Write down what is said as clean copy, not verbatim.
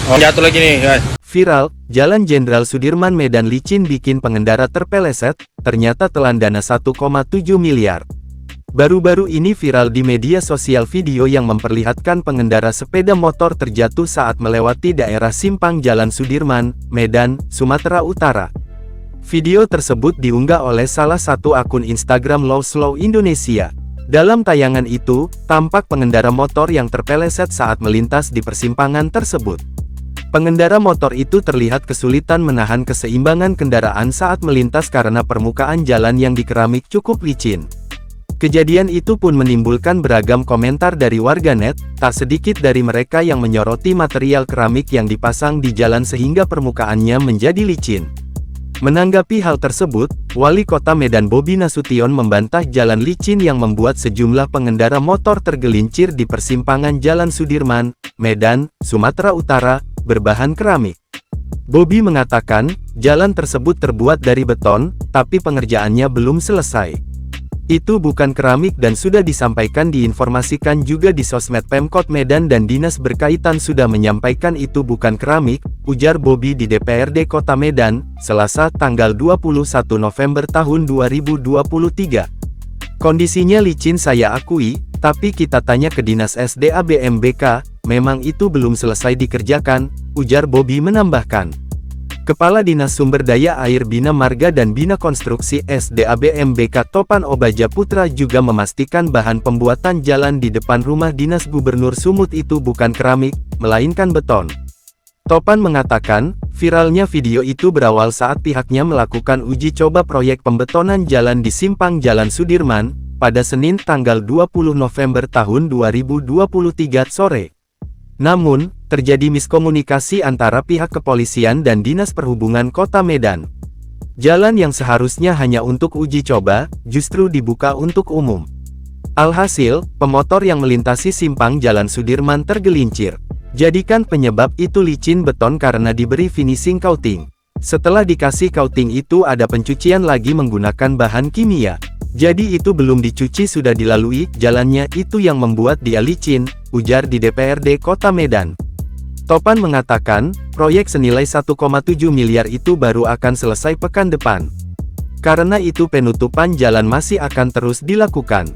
Oh, jatuh lagi nih, guys. Viral, Jalan Jenderal Sudirman Medan licin bikin pengendara terpeleset, ternyata telan dana 1,7 miliar. Baru-baru ini viral di media sosial video yang memperlihatkan pengendara sepeda motor terjatuh saat melewati daerah simpang Jalan Sudirman, Medan, Sumatera Utara. Video tersebut diunggah oleh salah satu akun Instagram Slow Indonesia. Dalam tayangan itu, tampak pengendara motor yang terpeleset saat melintas di persimpangan tersebut. Pengendara motor itu terlihat kesulitan menahan keseimbangan kendaraan saat melintas karena permukaan jalan yang dikeramik cukup licin. Kejadian itu pun menimbulkan beragam komentar dari warganet, tak sedikit dari mereka yang menyoroti material keramik yang dipasang di jalan sehingga permukaannya menjadi licin. Menanggapi hal tersebut, Wali Kota Medan Bobi Nasution membantah jalan licin yang membuat sejumlah pengendara motor tergelincir di persimpangan Jalan Sudirman, Medan, Sumatera Utara, berbahan keramik. Bobi mengatakan, jalan tersebut terbuat dari beton, tapi pengerjaannya belum selesai. Itu bukan keramik dan sudah disampaikan diinformasikan juga di sosmed Pemkot Medan dan dinas berkaitan sudah menyampaikan itu bukan keramik, ujar Bobi di DPRD Kota Medan, Selasa tanggal 21 November tahun 2023. Kondisinya licin saya akui, tapi kita tanya ke Dinas SDA BMBK, memang itu belum selesai dikerjakan, ujar Bobi menambahkan. Kepala Dinas Sumber Daya Air Bina Marga dan Bina Konstruksi SDA BMBK Topan Obaja Putra juga memastikan bahan pembuatan jalan di depan rumah Dinas Gubernur Sumut itu bukan keramik, melainkan beton. Topan mengatakan, viralnya video itu berawal saat pihaknya melakukan uji coba proyek pembetonan jalan di simpang Jalan Sudirman, pada Senin tanggal 20 November tahun 2023 sore. Namun, terjadi miskomunikasi antara pihak kepolisian dan Dinas Perhubungan Kota Medan. Jalan yang seharusnya hanya untuk uji coba, justru dibuka untuk umum. Alhasil, pemotor yang melintasi simpang Jalan Sudirman tergelincir. Jadikan penyebab itu licin beton karena diberi finishing coating. Setelah dikasih coating itu ada pencucian lagi menggunakan bahan kimia. Jadi itu belum dicuci sudah dilalui, jalannya itu yang membuat dia licin, ujar di DPRD Kota Medan. Topan mengatakan, proyek senilai 1,7 miliar itu baru akan selesai pekan depan. Karena itu penutupan jalan masih akan terus dilakukan.